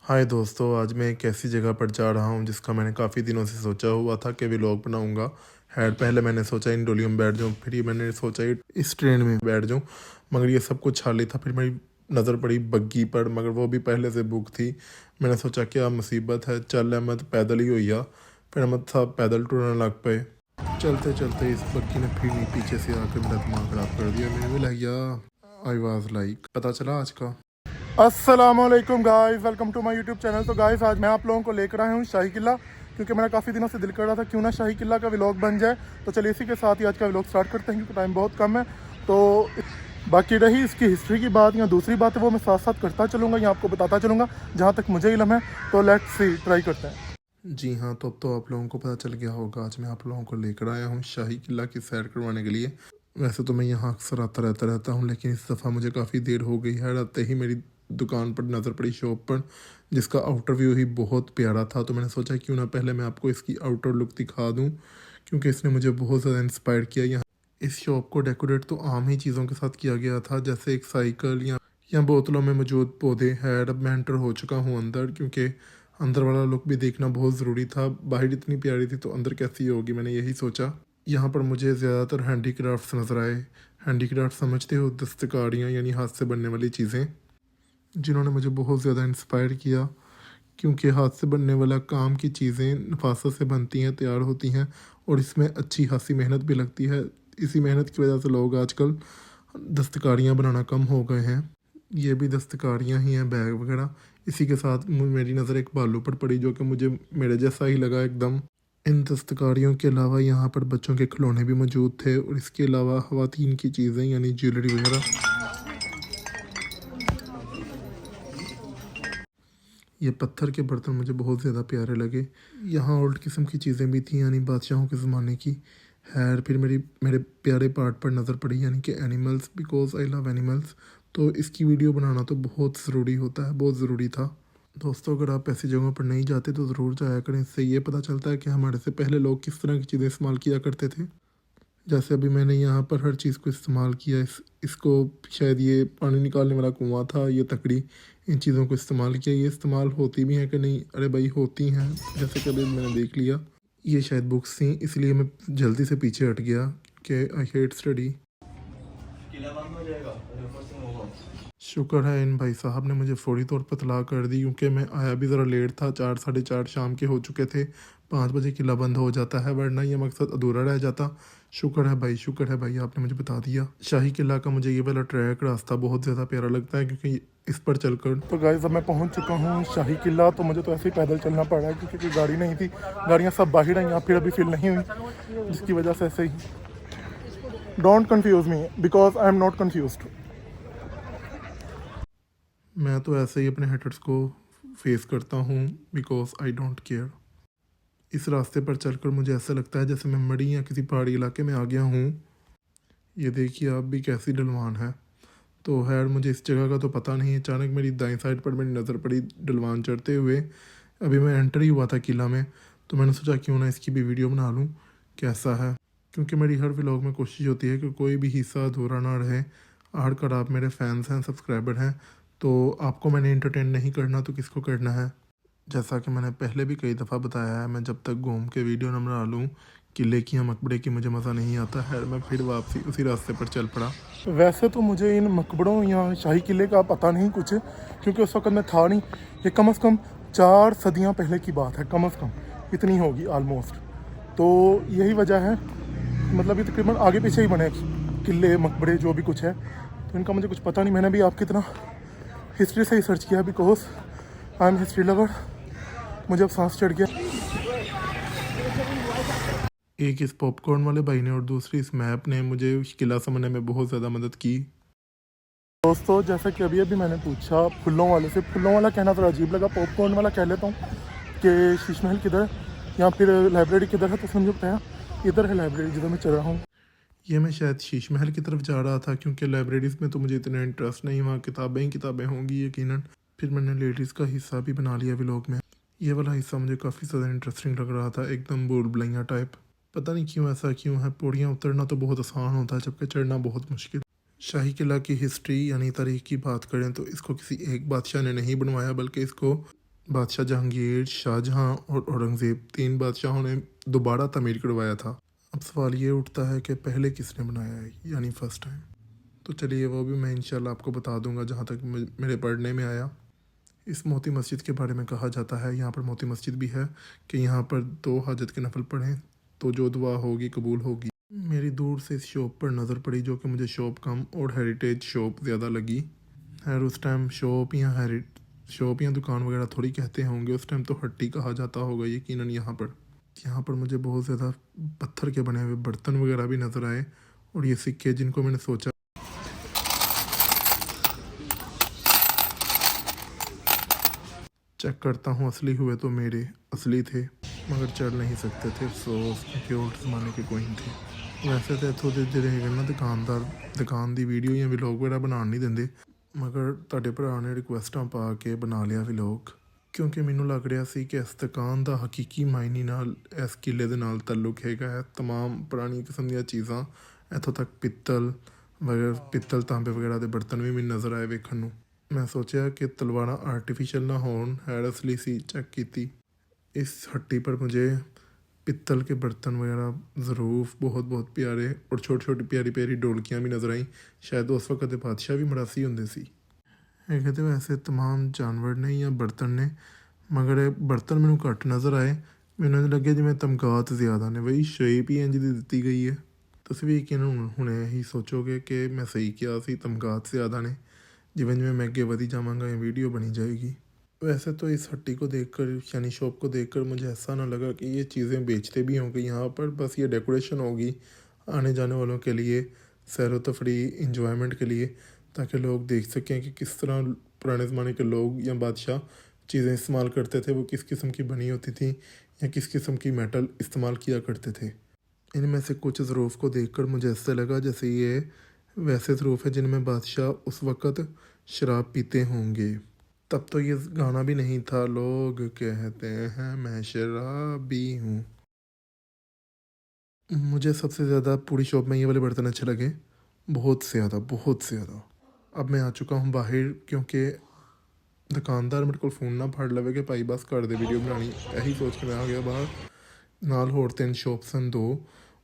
हाय दोस्तों, आज मैं एक ऐसी जगह पर जा रहा हूँ जिसका मैंने काफ़ी दिनों से सोचा हुआ था कि व्लॉग बनाऊँगा। पहले मैंने सोचा इंडोलियो में बैठ जाऊँ, फिर ये मैंने सोचा इस ट्रेन में बैठ जाऊँ, मगर ये सब कुछ खाली था। फिर मेरी नज़र पड़ी बग्गी पर, मगर वो भी पहले से बुक थी। मैंने सोचा क्या मुसीबत है, चल अहमद पैदल ही हुई। फिर अहमद साहब पैदल टूरने लग पे। चलते चलते इस बग्गी ने फिर पीछे से आकर मेरा दिमाग ख़राब कर दिया। मैंने भी लग गया आई वाज लाइक पता चला आज का। अस्सलामुअलैकुम guys, welcome to my YouTube channel. तो गाइस आज मैं आप लोगों को लेकर आया हूँ शाही किला, क्योंकि मेरा काफ़ी दिनों से दिल कर रहा था क्यों ना शाही किला का व्लॉग बन जाए। तो चलिए इसी के साथ ही आज का व्लॉग स्टार्ट करते हैं, क्योंकि टाइम बहुत कम है। तो बाकी रही इसकी हिस्ट्री की बात या दूसरी बात है, वो मैं साथ साथ करता चलूँगा या आपको बताता चलूँगा जहाँ तक मुझे इल्म है। तो लेट्स सी, ट्राई करते हैं। जी हाँ, तो अब तो आप लोगों को पता चल गया होगा, आज मैं आप लोगों को लेकर आया हूँ शाही किला की सैर करवाने के लिए। वैसे तो मैं यहाँ अक्सर आता रहता हूँ, लेकिन इस दफ़ा मुझे काफ़ी देर हो गई है। आते ही मेरी दुकान पर नज़र पड़ी शॉप पर, जिसका आउटर व्यू ही बहुत प्यारा था। तो मैंने सोचा क्यों ना पहले मैं आपको इसकी आउटर लुक दिखा दूँ, क्योंकि इसने मुझे बहुत ज़्यादा इंस्पायर किया। यहाँ इस शॉप को डेकोरेट तो आम ही चीज़ों के साथ किया गया था, जैसे एक साइकिल या बोतलों में मौजूद पौधे। अब मैं एंटर हो चुका हूँ अंदर, क्योंकि अंदर वाला लुक भी देखना बहुत ज़रूरी था। बाहर इतनी प्यारी थी तो अंदर कैसी होगी, मैंने यही सोचा। यहाँ पर मुझे ज़्यादातर हैंडीक्राफ्ट्स नज़र आए। हैंडीक्राफ्ट समझते हो, दस्तकारियाँ यानी हाथ से बनने वाली चीज़ें, जिन्होंने मुझे बहुत ज़्यादा इंस्पायर किया। क्योंकि हाथ से बनने वाला काम की चीज़ें नफासत से बनती हैं, तैयार होती हैं, और इसमें अच्छी खासी मेहनत भी लगती है। इसी मेहनत की वजह से लोग आजकल दस्तकारियाँ बनाना कम हो गए हैं। ये भी दस्तकारियाँ ही हैं, बैग वगैरह। इसी के साथ मेरी नज़र एक बालू पर पड़ी, जो कि मुझे मेरे जैसा ही लगा एकदम। इन दस्तकारियों के अलावा यहाँ पर बच्चों के खिलौने भी मौजूद थे, और इसके अलावा ख़वातीन की चीज़ें यानी ज्वेलरी वगैरह। ये पत्थर के बर्तन मुझे बहुत ज़्यादा प्यारे लगे। यहाँ ओल्ड किस्म की चीज़ें भी थी, यानी बादशाहों के ज़माने की। फिर मेरे प्यारे पार्ट पर नज़र पड़ी, यानी कि animals, because I love animals. तो इसकी वीडियो बनाना तो बहुत ज़रूरी होता है, बहुत ज़रूरी था। दोस्तों, अगर आप ऐसी जगहों पर नहीं जाते तो ज़रूर जाया करें। इससे ये पता चलता है कि हमारे से पहले लोग किस तरह की चीज़ें इस्तेमाल किया करते थे। जैसे अभी मैंने यहाँ पर हर चीज़ को इस्तेमाल किया। इसको शायद ये पानी निकालने वाला कुआं था, ये तकड़ी, इन चीज़ों को इस्तेमाल किया। ये इस्तेमाल होती भी हैं कि नहीं? अरे भाई होती हैं, जैसे कि अभी मैंने देख लिया। ये शायद बुक्स थी, इसलिए मैं जल्दी से पीछे हट गया कि आई हेट स्टडी। शुक्र है इन भाई साहब ने मुझे फौरी तौर पर तलाक कर दी, क्योंकि मैं आया भी ज़रा लेट था। 4 साढ़े 4 शाम के हो चुके थे। 5 बजे किला बंद हो जाता है, वरना ये मकसद अधूरा रह जाता। शुक्र है भाई, शुक्र है भाई, आपने मुझे बता दिया। शाही किला का मुझे ये वाला ट्रैक रास्ता बहुत ज़्यादा प्यारा लगता है, क्योंकि इस पर चलकर। तो गाइस अब मैं पहुंच चुका हूँ शाही किला। तो मुझे तो ऐसे ही पैदल चलना पड़ा है, क्योंकि कोई गाड़ी नहीं थी। गाड़ियाँ सब बाहर हैं, यहाँ फिर अभी फिल नहीं हुई, जिसकी वजह से ऐसे ही। Don't confuse me, because I am not confused. मैं तो ऐसे ही अपने हेटर्स को फेस करता हूँ, बिकॉज आई डोंट केयर। इस रास्ते पर चलकर मुझे ऐसा लगता है जैसे मैं मड़ी या किसी पहाड़ी इलाके में आ गया हूँ। ये देखिए आप भी कैसी ढलवान है। तो खैर मुझे इस जगह का तो पता नहीं। अचानक मेरी दाईं साइड पर मेरी नज़र पड़ी ढलवान चढ़ते हुए। अभी मैं एंटर ही हुआ था किला में, तो मैंने सोचा क्यों ना इसकी भी वीडियो बना लूँ कैसा है, क्योंकि मेरी हर व्लॉग में कोशिश होती है कि कोई भी हिस्सा अधूरा ना रहे। आखिरकार आप मेरे फैंस हैं, सब्सक्राइबर हैं, तो आपको मैंने इंटरटेन नहीं करना तो किसको करना है। जैसा कि मैंने पहले भी कई दफ़ा बताया है, मैं जब तक घूम के वीडियो न बना लूँ किले की या मकबरे की, मुझे मज़ा नहीं आता है। मैं फिर वापसी उसी रास्ते पर चल पड़ा। वैसे तो मुझे इन मकबरों या शाही किले का पता नहीं कुछ, क्योंकि उस वक्त मैं था नहीं। ये कम से कम 4 सदियाँ पहले की बात है, कम से कम इतनी होगी ऑलमोस्ट। तो यही वजह है, मतलब ये तकरीबन आगे पीछे ही बने किले मकबरे जो भी कुछ है। तो इनका मुझे कुछ पता नहीं। मैंने भी आपकी तरह हिस्ट्री से ही सर्च किया, because I M history lover. मुझे अब सांस चढ़ गया। एक इस पॉपकॉर्न वाले भाई ने और दूसरी इस मैप ने मुझे किला समझने में बहुत ज़्यादा मदद की। दोस्तों, जैसा कि अभी अभी मैंने पूछा फुल्लों वाले से, फुल्लों वाला कहना थोड़ा अजीब लगा, पॉपकॉर्न वाला कह लेता हूँ, कि शीश महल किधर है या फिर लाइब्रेरी किधर है। तो समझो बताया इधर है लाइब्रेरी, जिधर मैं चल रहा हूँ। ये मैं शायद शीश महल की तरफ जा रहा था, क्योंकि लाइब्रेरीज़ में तो मुझे इतना इंटरेस्ट नहीं। वहाँ किताबें ही किताबें होंगी यकीनन। फिर मैंने लेडीज़ का हिस्सा भी बना लिया व्लॉग में। ये वाला हिस्सा मुझे काफ़ी ज़्यादा इंटरेस्टिंग लग रहा था, एकदम भूल भुलैया टाइप। पता नहीं क्यों ऐसा क्यों है। पौड़ियाँ उतरना तो बहुत आसान होता है, जबकि चढ़ना बहुत मुश्किल। शाही किला की हिस्ट्री यानी तारीख की बात करें तो इसको किसी एक बादशाह ने नहीं बनवाया, बल्कि इसको बादशाह जहांगीर, शाहजहां और औरंगज़ेब, तीन बादशाहों ने दोबारा तमीर करवाया था। अब सवाल ये उठता है कि पहले किसने बनाया है, यानी फ़र्स्ट टाइम। तो चलिए वो भी मैं इंशाल्लाह आपको बता दूंगा जहाँ तक मेरे पढ़ने में आया। इस मोती मस्जिद के बारे में कहा जाता है, यहाँ पर मोती मस्जिद भी है, कि यहाँ पर 2 हाजत के नफल पढ़ें तो जो दुआ होगी कबूल होगी। मेरी दूर से इस शॉप पर नज़र पड़ी, जो कि मुझे शॉप कम और हेरिटेज शॉप ज़्यादा लगी। खैर उस टाइम शॉप या दुकान वगैरह थोड़ी कहते होंगे, उस टाइम तो हट्टी कहा जाता होगा यकीनन। यहाँ पर मुझे बहुत ज़्यादा पत्थर के बने हुए बर्तन वगैरह भी नज़र आए, और ये सिक्के जिनको मैंने सोचा चेक करता हूँ असली हुए तो मेरे असली थे, मगर चढ़ नहीं सकते थे, अफसोस, क्योंकि ओल्ड ज़माने के कोइन थे। वैसे तो इतों ਦੇ ਜਿਹੜੇ ਹੈਗੇ ਨਾ ਦੁਕਾਨ ਦੀ ਵੀਡੀਓ ਜਾਂ ਵਲੌਗ ਵਗੈਰਾ ਬਣਾਉਣ ਨਹੀਂ ਦਿੰਦੇ, ਮਗਰ ਤੁਹਾਡੇ ਭਰਾ ਨੇ ਰਿਕੁਐਸਟਾਂ ਪਾ ਕੇ ਬਣਾ ਲਿਆ ਵਲੌਗ, ਕਿਉਂਕਿ ਮੈਨੂੰ ਲੱਗ ਰਿਹਾ ਸੀ ਕਿ ਇਸ ਦੁਕਾਨ ਦਾ ਹਕੀਕੀ ਮਾਇਨੇ ਨਾਲ ਇਸ ਕਿਲੇ ਦੇ ਨਾਲ ਤਾਲੁਕ ਹੈਗਾ ਹੈ। तमाम ਪੁਰਾਣੀ ਕਿਸਮ ਦੀਆਂ ਚੀਜ਼ਾਂ, ਇੱਥੋਂ ਤੱਕ ਪਿੱਤਲ ਤਾਂਬੇ ਵਗੈਰਾ ਦੇ ਬਰਤਨ ਵੀ ਮੈਨੂੰ ਨਜ਼ਰ ਆਏ ਵੇਖਣ ਨੂੰ। मैं सोचा कि तलवारा आर्टिफिशियल ना होन, है असली सी चेक की। इस हट्टी पर मुझे पित्तल के बर्तन वगैरह ज़रूफ बहुत बहुत प्यारे और छोटी छोटी प्यारी प्यारी डोलकियाँ भी नज़र आई। शायद उस वक्त के बादशाह भी मरासी होंगे सी। कहते वैसे तमाम जानवर ने या बर्तन ने, मगर बर्तन मैनू घट नज़र आए। मैनू लगे जिमें तमगात ज़्यादा ने, वही शेप ही इंज दी दी गई है। तुसीं भी यकीन हुणे ही सोचोगे कि मैं सही किया सी, तमगात ज़्यादा ने। जिमें जिमें मैं अगे बढ़ी जावांगा ये वीडियो बनी जाएगी। वैसे तो इस हट्टी को देखकर, यानी शॉप को देखकर, मुझे ऐसा ना लगा कि ये चीज़ें बेचते भी होंगे यहाँ पर, बस ये डेकोरेशन होगी आने जाने वालों के लिए, सैर व तफरी इंजॉयमेंट के लिए, ताकि लोग देख सकें कि किस तरह पुराने ज़माने के लोग या बादशाह चीज़ें इस्तेमाल करते थे, वो किस किस्म की बनी होती थी या किस किस्म की मेटल इस्तेमाल किया करते थे। इनमें से कुछ ज़रूफ़ को देखकर मुझे ऐसा लगा जैसे ये वैसे ज़रूफ़ है जिनमें बादशाह उस वक़्त शराब पीते होंगे। तब तो ये गाना भी नहीं था, लोग कहते हैं मैं शराबी हूँ। मुझे सबसे ज़्यादा पूरी शॉप में ये वाले बर्तन अच्छे लगे, बहुत ज़्यादा। अब मैं आ चुका हूँ बाहर, क्योंकि दुकानदार मेरे को फ़ोन ना फड़ लवे कि भाई बस कर दे वीडियो बनानी, यही सोच के मैं आ गया बाहर। नाल होर 3 शॉप्स हैं 2,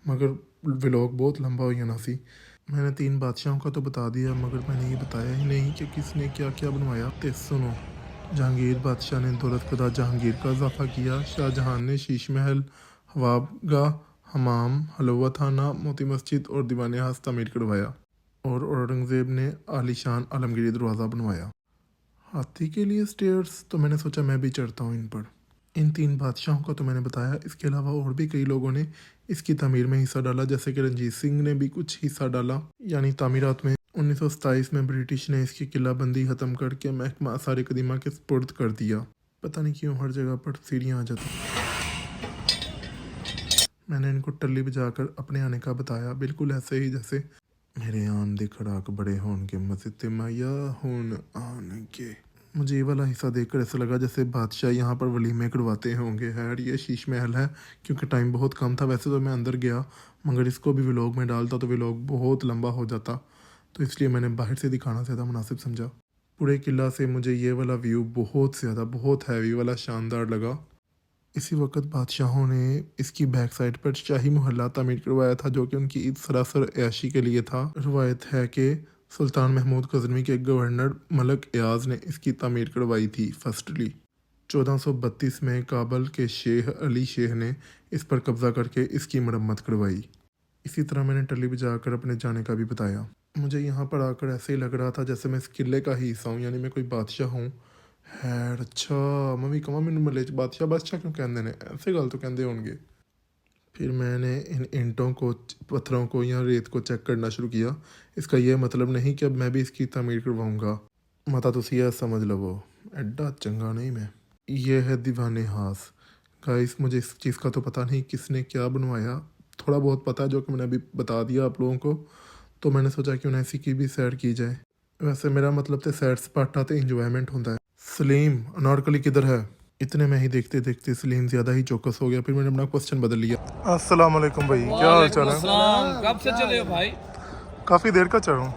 मगर व्लॉग बहुत लंबा हो जाना सी। मैंने 3 बादशाहों का तो बता दिया, मगर मैंने ये बताया ही नहीं कि किसने क्या क्या बनवाया। तो सुनो, जहांगीर बादशाह ने दौलत कदा जहांगीर का इजाफा किया। शाहजहां ने शीश महल, हवाबगाह, हमाम, हलवा थाना, मोती मस्जिद और दीवान हास तमीर करवाया, और औरंगज़ेब ने आलीशान आलमगीरी दरवाज़ा बनवाया। हाथी के लिए स्टेयर्स तो मैंने सोचा मैं भी चढ़ता हूँ इन पर। इन 3 बादशाहों का तो मैंने बताया, इसके अलावा और भी कई लोगों ने इसकी तामीर में हिस्सा डाला, जैसे कि रंजीत सिंह ने भी कुछ हिस्सा डाला, यानी तामीरात में। 1927 में ब्रिटिश ने इसकी किलाबंदी ख़त्म करके महकमा आसार कदीमा के सुपुर्द कर दिया। पता नहीं क्यों हर जगह पर सीढ़ियाँ आ जाती। मैंने इनको टल्ली बजाकर अपने आने का बताया, बिल्कुल ऐसे ही जैसे मेरे आन दे खड़ाक बड़े होन के मस्जिद माया होन आन के। मुझे ये वाला हिस्सा देखकर ऐसा लगा जैसे बादशाह यहाँ पर वलीमे करवाते होंगे। खैर ये शीश महल है, क्योंकि टाइम बहुत कम था। वैसे तो मैं अंदर गया, मगर इसको भी व्लॉग में डालता तो व्लॉग बहुत लंबा हो जाता, तो इसलिए मैंने बाहर से दिखाना ज़्यादा मुनासिब समझा। पूरे किला से मुझे ये वाला व्यू बहुत हैवी वाला शानदार लगा। इसी वक्त बादशाहों ने इसकी बैक साइड पर शाही मोहल्ला तामीर करवाया था, जो कि उनकी सरासर ऐशी के लिए था। रवायत है कि सुल्तान महमूद गजनवी के गवर्नर मलक एयाज ने इसकी तामीर करवाई थी फर्स्टली। 1432 में काबल के शेख अली शेख ने इस पर कब्ज़ा करके इसकी मरम्मत करवाई। इसी तरह मैंने टल्ली बजाकर अपने जाने का भी बताया। मुझे यहाँ पर आकर ऐसे ही लग रहा था जैसे मैं इस किले का ही हिस्सा हूँ, यानी मैं कोई बादशाह हूँ। हैर अच्छा मैं भी कमा मैनू मले बादशाह क्यों कहते हैं, ऐसे गल तो कहते होंगे। फिर मैंने इन ईंटों को, पत्थरों को या रेत को चेक करना शुरू किया। इसका यह मतलब नहीं कि अब मैं भी इसकी तामीर करवाऊँगा, मता तुसी यह समझ लवो, एड्डा चंगा नहीं मैं। यह है दीवाने हास। गाइस मुझे इस चीज़ का तो पता नहीं किसने क्या बनवाया, थोड़ा बहुत पता है जो कि मैंने अभी बता दिया आप लोगों को, तो मैंने सोचा क्यों ना इसी की भी सैर की जाए। वैसे मेरा मतलब तो सैर सपाटा तो इंजॉयमेंट होता है। सलीम अनारकली किधर है? इतने में ही देखते देखते सलीम ज़्यादा ही चौकस हो गया। फिर मैंने अपना क्वेश्चन बदल लिया। अस्सलाम वालेकुम भाई, क्या हाल चाल है? कब से चले हो भाई? काफ़ी देर का चढ़ हूँ।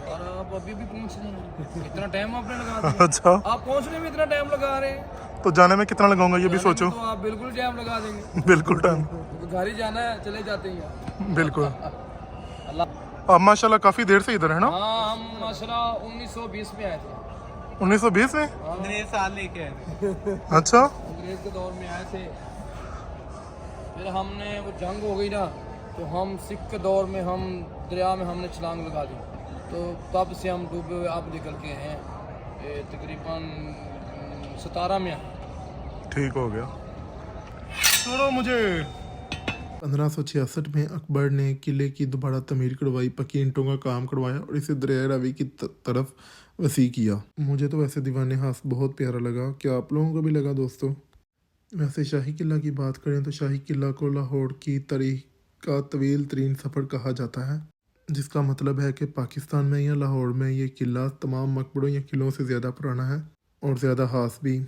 और आप अभी भी पहुंच रहे हैं, इतना टाइम आपने लगा दिया। अच्छा, आप पहुंचने में इतना टाइम लगा रहे हैं, तो जाने में कितना लगाऊंगा ये भी जाने में सोचो। तो आप बिल्कुल टाइम लगा देंगे। बिल्कुल टाइम, तो घर ही जाना है, चले जाते हैं यार। बिल्कुल। अल्लाह। आप माशाल्लाह काफ़ी देर से इधर है ना? हाँ, हम माशाल्लाह 1920 में आए थे। 1920 में? अंग्रेज साल लेके आए थे। अच्छा, अंग्रेज के दौर में आए थे, फिर हमने वो जंग हो गई ना, तो हम सिख के दौर में हम दरिया में हमने छलांग लगा दी, तो तब से हम डूबे हुए अब निकल के हैं, तकरीबन 17 में आए। ठीक हो गया। सुनो मुझे। 1566 में अकबर ने किले की दोबारा तमीर करवाई, पक्की ईंटों का काम करवाया और इसे दरिया रावी की तरफ वसी किया। मुझे तो वैसे दीवाने हास बहुत प्यारा लगा, क्या आप लोगों को भी लगा दोस्तों? वैसे शाही किला की बात करें तो शाही किला को लाहौर की तारीख का तवील तरीन सफ़र कहा जाता है, जिसका मतलब है कि पाकिस्तान में या लाहौर में ये किला तमाम मकबरों या किलों से ज़्यादा पुराना है और ज़्यादा हास भी।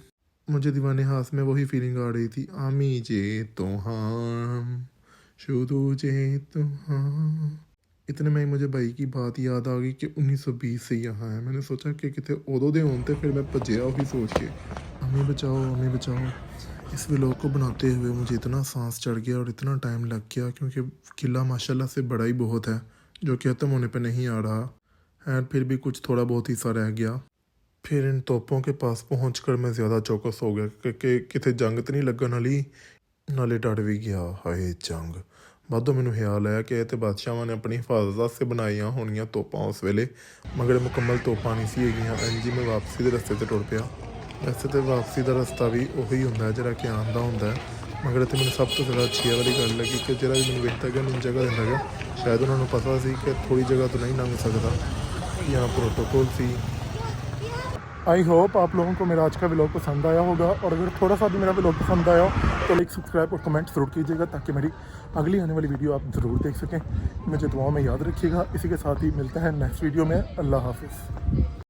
मुझे दीवाने हास में वही फीलिंग आ रही थी, आमी जे तो हम शुरू जे तो हाँ। इतने में ही मुझे भाई की बात याद आ गई कि 1920 से यहाँ है। मैंने सोचा कि कितने उदों दे होते, फिर मैं भजया वही सोच के, हमें बचाओ हमें बचाओ। इस व्लॉग को बनाते हुए मुझे इतना सांस चढ़ गया और इतना टाइम लग गया, क्योंकि किला माशाल्लाह से बड़ा ही बहुत है, जो कि ख़त्म होने पे नहीं आ रहा है। फिर भी कुछ थोड़ा बहुत हिस्सा रह गया। फिर इन तोपों के पास पहुंचकर मैं ज़्यादा चौकस हो गया कि कितने जंग तो नहीं लगन वाली, नाले डर भी गया हाय जंग। बादों मैनू ख्याल आया कि तो बादशाह ने अपनी हिफाजत वास्ते बनाइया होनिया तोपां उस वेले, मगर मुकम्मल तोपां नहीं सी हैगियां। इंज ही मैं वापसी के रस्ते ते टुर पिया। वैसे तो वापसी का रस्ता भी उही होंदा है जिहड़ा कि आंदा होंदा है, मगर इत्थे मैनूं सब तो ज़्यादा अच्छी वाली गल लगी कि जिहड़ा भी मैनूं वेखदा गया, मैनूं जगह दिंदा गया, शायद उन्होंने पता सी कि थोड़ी जगह तो नहीं लंघ सकता, यहाँ प्रोटोकॉल सी। आई होप आप लोगों को मेरा आज का व्लॉग पसंद आया होगा, और अगर थोड़ा सा भी मेरा व्लॉग पसंद आया हो तो लाइक सब्सक्राइब और कमेंट ज़रूर कीजिएगा, ताकि मेरी अगली आने वाली वीडियो आप ज़रूर देख सकें। मुझे दुआओं में याद रखिएगा। इसी के साथ ही मिलते हैं नेक्स्ट वीडियो में। अल्लाह हाफिज़।